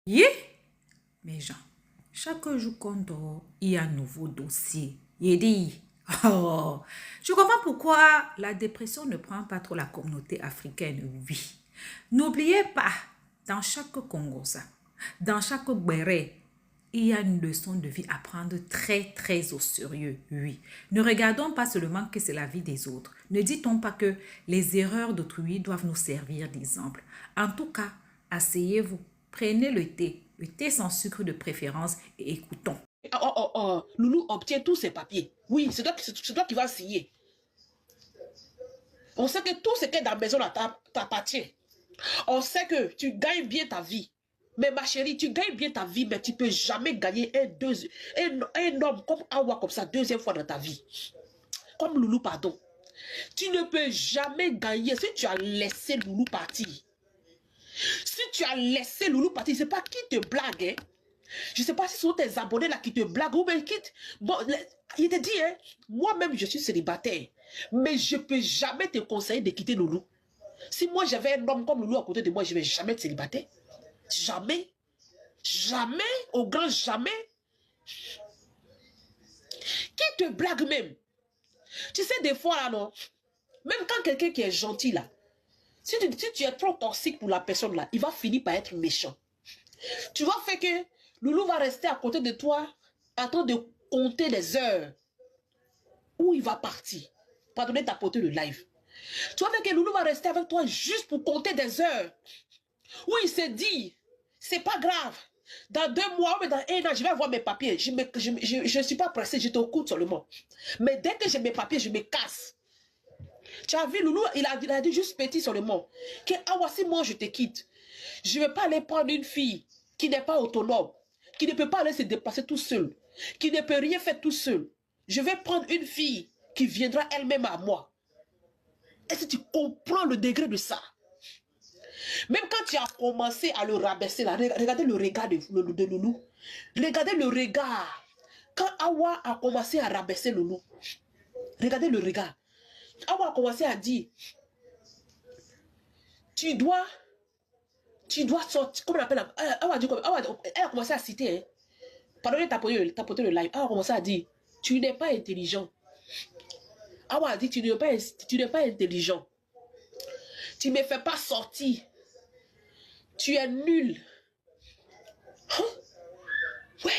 Yeah, mes gens, chaque jour qu'on dort, il y a un nouveau dossier. Il dit, oh, je comprends pourquoi la dépression ne prend pas trop la communauté africaine, oui. N'oubliez pas, dans chaque Congosa, dans chaque Béré, il y a une leçon de vie à prendre très, très au sérieux, oui. Ne regardons pas seulement que c'est la vie des autres. Ne dit-on pas que les erreurs d'autrui doivent nous servir d'exemple. En tout cas, asseyez-vous, prenez le thé sans sucre de préférence et écoutons. Loulou obtient tous ses papiers. Oui, c'est toi qui vas signer. On sait que tout ce qui est dans la maison là t'appartient. On sait que tu gagnes bien ta vie. Mais ma chérie, tu gagnes bien ta vie, mais tu ne peux jamais gagner un homme comme Awa comme ça, deuxième fois dans ta vie. Comme Loulou, pardon. Tu ne peux jamais gagner si tu as laissé Loulou partir. Si tu as laissé Loulou partir, c'est pas qui te blague, hein. Je ne sais pas si ce sont tes abonnés là qui te blaguent ou bien qui... Bon, il te dit, hein, moi-même je suis célibataire, mais je ne peux jamais te conseiller de quitter Loulou. Si moi j'avais un homme comme Loulou à côté de moi, je ne vais jamais être célibataire. Jamais. Jamais, au grand jamais. Qui te blague même? Tu sais, des fois là, non? Même quand quelqu'un qui est gentil là, si tu es trop toxique pour la personne là, il va finir par être méchant. Tu vas faire que Loulou va rester à côté de toi en train de compter les heures où il va partir. Pardonnez tapoter le live. Tu vas faire que Loulou va rester avec toi juste pour compter des heures où il se dit, c'est pas grave. Dans 2 mois ou dans 1 an, je vais avoir mes papiers. Je ne suis pas pressé, je t'écoute seulement. Mais dès que j'ai mes papiers, je me casse. Tu as vu, Loulou, il a dit juste petit seulement. Que, ah, voici, moi, je te quitte. Je ne vais pas aller prendre une fille qui n'est pas autonome, qui ne peut pas aller se déplacer tout seul, qui ne peut rien faire tout seul. Je vais prendre une fille qui viendra elle-même à moi. Est-ce que tu comprends le degré de ça? Même quand tu as commencé à le rabaisser, là, regardez le regard de Loulou. Regardez le regard. Quand Awa a commencé à rabaisser Loulou, regardez le regard. Awa a commencé à dire, tu dois sortir, comment on appelle, elle a commencé à citer, hein. Pardonnez tapoter le live. Awa a commencé à dire, tu n'es pas intelligent. Awa a dit, tu n'es pas intelligent. Tu ne me fais pas sortir. Tu es nul. Hein? Ouais.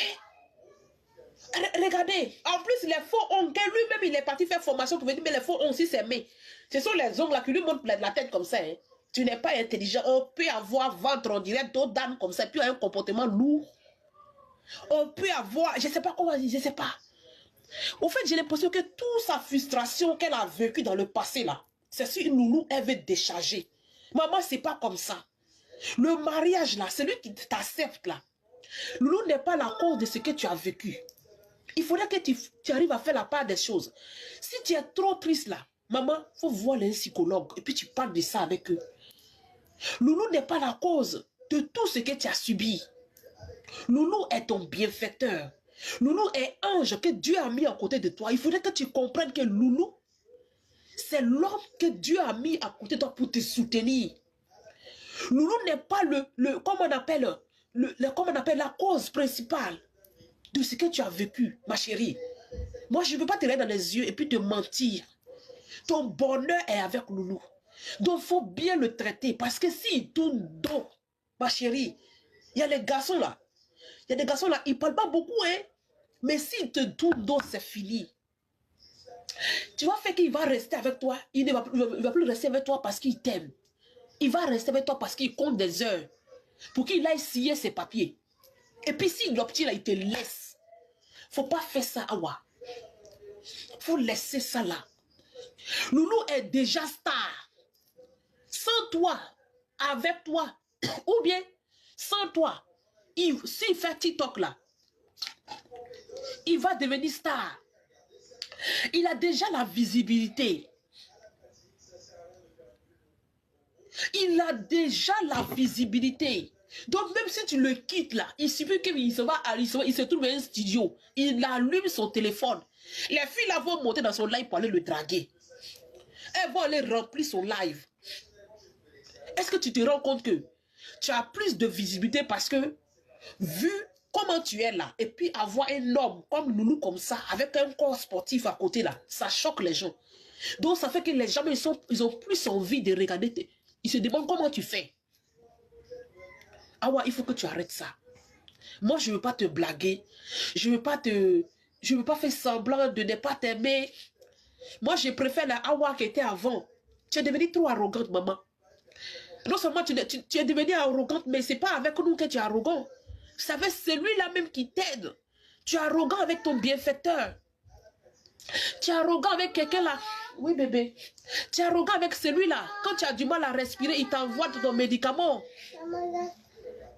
Regardez, en plus les faux ongles, lui-même il est parti faire formation pour venir, mais les faux ongles aussi c'est mais. Ce sont les ongles là qui lui montrent la tête comme ça. Hein. Tu n'es pas intelligent. On peut avoir ventre, on dirait d'autres dames comme ça, puis un comportement lourd. On peut avoir, je ne sais pas comment dire, je ne sais pas. Au fait, j'ai l'impression que toute sa frustration qu'elle a vécue dans le passé là, c'est sur une Loulou, elle veut décharger. Maman, c'est pas comme ça. Le mariage là, celui qui t'accepte là, Loulou n'est pas la cause de ce que tu as vécu. Il faudrait que tu arrives à faire la part des choses. Si tu es trop triste là, maman, il faut voir les psychologues et puis tu parles de ça avec eux. Loulou n'est pas la cause de tout ce que tu as subi. Loulou est ton bienfaiteur. Loulou est ange que Dieu a mis à côté de toi. Il faudrait que tu comprennes que Loulou, c'est l'homme que Dieu a mis à côté de toi pour te soutenir. Loulou n'est pas comment on appelle, comment on appelle la cause principale de ce que tu as vécu, ma chérie. Moi, je ne veux pas te regarder dans les yeux et puis te mentir. Ton bonheur est avec Loulou. Donc, il faut bien le traiter. Parce que s'il tourne dos, ma chérie, il y a les garçons là. Il y a des garçons là, ils ne parlent pas beaucoup, hein. Mais s'il te tourne dos, c'est fini. Tu vas faire qu'il va rester avec toi. Il ne va plus rester avec toi parce qu'il t'aime. Il va rester avec toi parce qu'il compte des heures. Pour qu'il aille signer ses papiers. Et puis s'il l'obtient là, il te laisse. Faut pas faire ça, Awa. Faut laisser ça là. Loulou est déjà star. Sans toi, avec toi, ou bien sans toi, s'il fait TikTok là, il va devenir star. Il a déjà la visibilité. Il a déjà la visibilité. Donc même si tu le quittes là, il suffit qu'il se trouve dans un studio. Il allume son téléphone. Les filles là vont monter dans son live pour aller le draguer. Elles vont aller remplir son live. Est-ce que tu te rends compte que tu as plus de visibilité parce que vu comment tu es là, et puis avoir un homme comme Loulou comme ça, avec un corps sportif à côté là, ça choque les gens. Donc ça fait que les gens, ils ont plus envie de regarder. Ils se demandent comment tu fais. Ah ouais, il faut que tu arrêtes ça. Moi, je ne veux pas te blaguer. Je ne veux pas faire semblant de ne pas t'aimer. Moi, je préfère la Awa qui était avant. Tu es devenue trop arrogante, maman. Non seulement tu es devenue arrogante, mais ce n'est pas avec nous que tu es arrogant. C'est avec celui-là même qui t'aide. Tu es arrogant avec ton bienfaiteur. Tu es arrogant avec quelqu'un là. Oui, bébé. Tu es arrogant avec celui-là. Quand tu as du mal à respirer, il t'envoie ton médicament.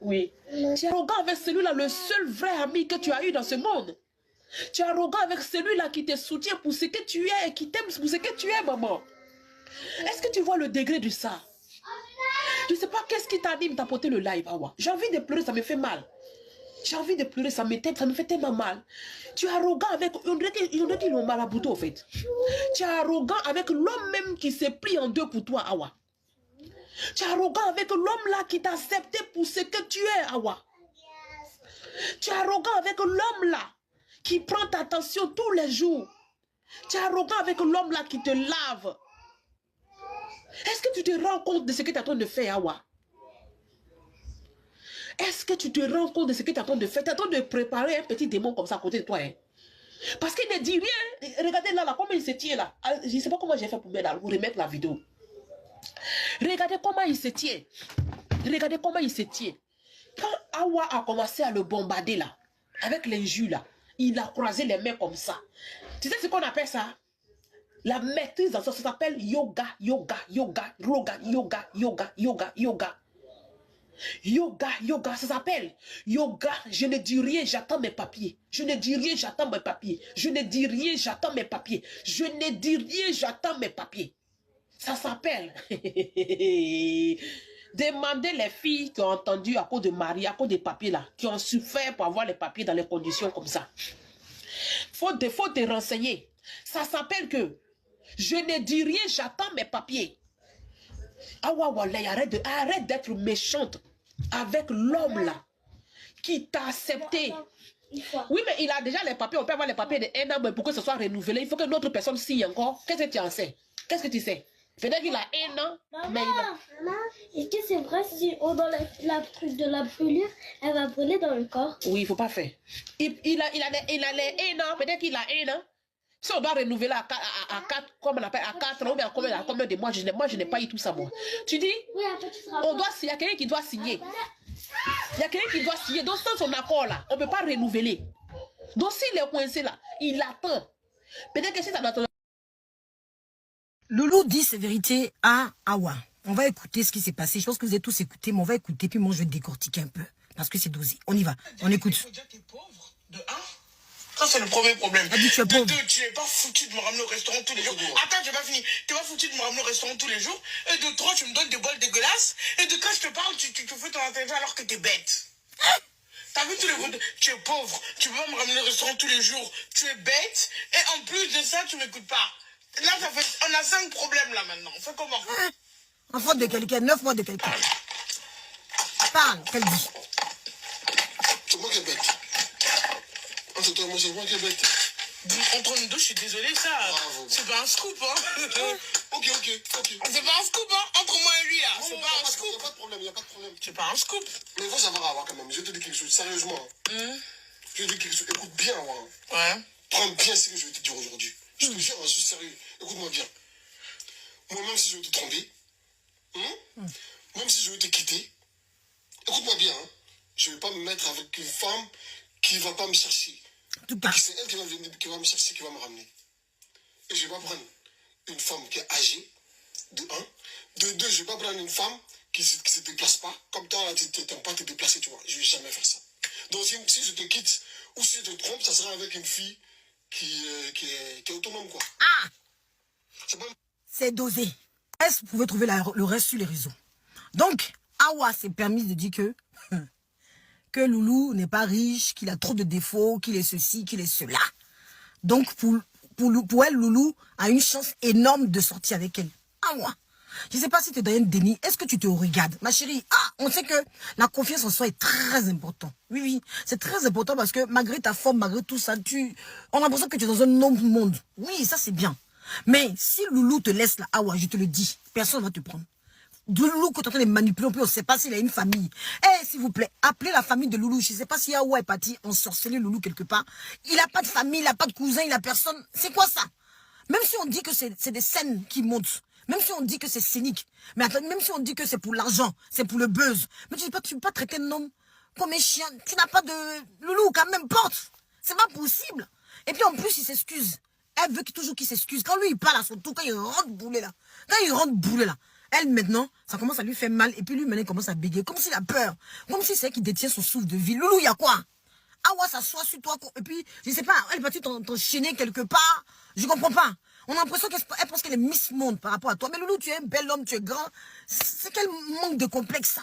Oui. Tu es arrogant avec celui-là, le seul vrai ami que tu as eu dans ce monde. Tu es arrogant avec celui-là qui te soutient pour ce que tu es, qui t'aime pour ce que tu es, maman. Est-ce que tu vois le degré de ça? Je ne sais pas qu'est-ce qui t'anime d'apporter le live, Awa. J'ai envie de pleurer, ça me fait mal. J'ai envie de pleurer, ça me fait tellement mal. Tu es arrogant avec... On dirait qu'ils l'ont marabouté, en fait. Tu es arrogant avec l'homme même qui s'est pris en deux pour toi, Awa. Tu es arrogant avec l'homme là qui t'a accepté pour ce que tu es, Awa. Tu es arrogant avec l'homme là qui prend ta attention tous les jours. Tu es arrogant avec l'homme là qui te lave. Est-ce que tu te rends compte de ce que tu es en train de faire, Awa? Est-ce que tu te rends compte de ce que tu es en train de faire? Tu es en train de préparer un petit démon comme ça à côté de toi. Hein? Parce qu'il ne dit rien. Regardez là, comment il se tient là. Je ne sais pas comment j'ai fait pour vous remettre la vidéo. Regardez comment il se tient. Regardez comment il se tient. Quand Awa a commencé à le bombarder là, avec l'injure là, il a croisé les mains comme ça. Tu sais ce qu'on appelle ça? La maîtrise dans ça s'appelle yoga, yoga, yoga, yoga, yoga, yoga, yoga, yoga. Yoga, yoga, ça s'appelle yoga. Je ne dis rien, j'attends mes papiers. Je ne dis rien, j'attends mes papiers. Je ne dis rien, j'attends mes papiers. Je ne dis rien, j'attends mes papiers. Ça s'appelle. Demandez les filles qui ont entendu à cause de Marie, à cause des papiers là, qui ont souffert pour avoir les papiers dans les conditions comme ça. Faut te renseigner. Ça s'appelle que je ne dis rien, j'attends mes papiers. Ah ouais, ouais, arrête d'être méchante avec l'homme là qui t'a accepté. Oui, mais il a déjà les papiers. On peut avoir les papiers de un an, mais pour que ce soit renouvelé, il faut que notre personne signe encore. Qu'est-ce que tu en sais? Qu'est-ce que tu sais? Peut-être qu'il a un an, mais il a... Maman, est-ce que c'est vrai si on dans la truc de la brûlure, elle va brûler dans le corps? Oui, il ne faut pas faire. Il a les un an, peut-être qu'il a un an. Si on doit renouveler à 4, comme on appelle, à 4 ans, ou bien à combien de mois, moi, je n'ai pas eu tout ça, moi. Tu dis, Oui, après tu seras il y a quelqu'un qui doit signer. Il y a quelqu'un qui doit signer. Donc, sans son accord, là, on ne peut pas renouveler. Donc, s'il est coincé, là, il attend. Peut-être que si ça doit... Loulou dit ses vérités à Awa. On va écouter ce qui s'est passé. Je pense que vous avez tous écouté, mais on va écouter, puis moi, je vais décortiquer un peu. Parce que c'est dosé. On y va. On écoute. Il faut dire que tu es pauvre, de 1. Ça, c'est le premier problème. Elle dit tu es pauvre. De 2, tu n'es pas foutu de me ramener au restaurant tous les jours. Attends, j'ai pas fini. Tu n'es pas foutu de me ramener au restaurant tous les jours. Et de 3, tu me donnes des bols dégueulasses. Et de quand je te parle, tu fais ton interview alors que tu es bête. T'as vu tous les mots? Tu es pauvre. Tu peux pas me ramener au restaurant tous les jours. Tu es bête. Et en plus de ça, tu m'écoutes pas. Là, on a 5 problèmes là maintenant. On fait comment? En faute de quelqu'un, 9 mois de quelqu'un. Parle, qu'elle dit. C'est moi qui est bête. Entre toi et moi, c'est moi qui est bête. Entre nous deux, je suis désolé, ça. C'est pas un scoop, hein. Ok. C'est pas un scoop, hein. Entre moi et lui, là. C'est pas un Il scoop. n'y a pas de problème, il n'y a pas de problème. C'est pas un scoop. Mais il faut savoir, Awa, quand même. Je te dis quelque chose, sérieusement. Je te dis quelque chose. Écoute bien, Awa. Ouais. Prends bien ce que je vais te dire aujourd'hui. Je te jure, je suis sérieux. Écoute-moi bien. Moi, même si je vais te tromper, même si je vais te quitter, écoute-moi bien, hein, je ne vais pas me mettre avec une femme qui ne va pas me chercher. En tout cas, C'est elle qui va venir, qui va me chercher, qui va me ramener. Et je ne vais pas prendre une femme qui est âgée, de 1. De 2, je ne vais pas prendre une femme qui ne se déplace pas. Comme toi, tu n'aimes pas te déplacer, tu vois. Je ne vais jamais faire ça. Donc, si je te quitte ou si je te trompe, ça sera avec une fille qui est autonome, quoi. ah, C'est pas... c'est dosé. Est-ce que vous pouvez trouver le reste sur les réseaux? Donc, Awa s'est permis de dire que Loulou n'est pas riche, qu'il a trop de défauts, qu'il est ceci, qu'il est cela. Donc, pour elle, Loulou a une chance énorme de sortir avec elle. Awa. Je ne sais pas si tu es dans un déni. Est-ce que tu te regardes? Ma chérie, on sait que la confiance en soi est très importante. Oui, oui, c'est très important parce que malgré ta forme, malgré tout ça, on a l'impression que tu es dans un autre monde. Oui, ça c'est bien. Mais si Loulou te laisse là, Awa, je te le dis, personne ne va te prendre. Loulou que tu es en train de manipuler, on ne sait pas s'il a une famille. Eh, s'il vous plaît, appelez la famille de Loulou. Je ne sais pas si Awa est parti ensorceler Loulou quelque part. Il n'a pas de famille, il n'a pas de cousin, il n'a personne. C'est quoi ça? Même si on dit que c'est des scènes qui montent, même si on dit que c'est cynique, mais attends, même si on dit que c'est pour l'argent, c'est pour le buzz, mais tu ne peux pas traiter un homme comme un chien. Tu n'as pas de Loulou, quand même, porte. C'est pas possible. Et puis en plus, il s'excuse. Elle veut toujours qu'il s'excuse. Quand lui, il parle à son tour, quand il rentre boulé là, elle, maintenant, ça commence à lui faire mal. Et puis lui, maintenant, il commence à bégayer. Comme s'il a peur. Comme si c'est qu'il détient son souffle de vie. Loulou, il y a quoi? Awa s'assoit sur toi. Et puis, je sais pas, elle est partie t'enchaîner quelque part. Je comprends pas. On a l'impression qu'elle pense qu'elle est Miss Monde par rapport à toi. Mais Loulou, tu es un bel homme, tu es grand. C'est quel manque de complexe, ça?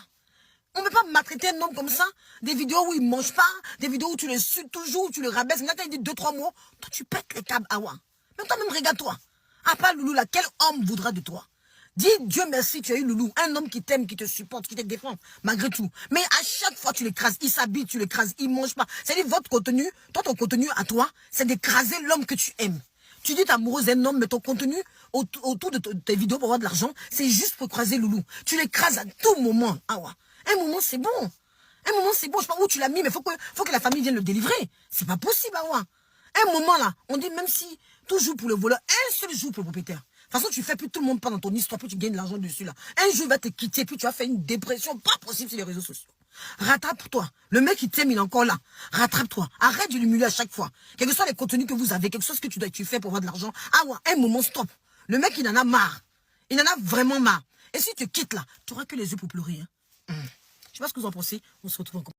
On ne peut pas maltraiter un homme comme ça. Des vidéos où il ne mange pas. Des vidéos où tu le sues toujours, où tu le rabaisses. Là, tu as dit 2-3 mots. Toi, tu pètes les câbles, Awa. Mais toi-même, regarde-toi. À part Loulou, là, quel homme voudra de toi? Dis Dieu merci, tu as eu Loulou. Un homme qui t'aime, qui te supporte, qui te défend, malgré tout. Mais à chaque fois, tu l'écrases. Il s'habille, tu l'écrases. Il ne mange pas. C'est-à-dire, votre contenu, toi, ton contenu à toi, c'est d'écraser l'homme que tu aimes. Tu dis t'es amoureuse d'un homme, mais ton contenu autour de tes vidéos pour avoir de l'argent, c'est juste pour écraser Loulou. Tu l'écrases à tout moment. Awa. Un moment, c'est bon. Un moment, c'est bon. Je sais pas où tu l'as mis, mais faut que la famille vienne le délivrer. C'est pas possible, Awa. Un moment, là, on dit même si toujours pour le voleur, un seul jour pour le propriétaire. De toute façon, tu fais plus tout le monde pas dans ton histoire, puis tu gagnes de l'argent dessus, là. Un jour, il va te quitter, puis tu vas faire une dépression pas possible sur les réseaux sociaux. Rattrape-toi. Le mec, il t'aime, il est encore là. Rattrape-toi. Arrête de l'humilier à chaque fois. Quels que soient les contenus que vous avez, quelque chose que tu fais pour avoir de l'argent. Un moment, stop. Le mec, il en a marre. Il en a vraiment marre. Et si tu quittes là, tu n'auras que les yeux pour pleurer. Hein. Je sais pas ce que vous en pensez. On se retrouve encore.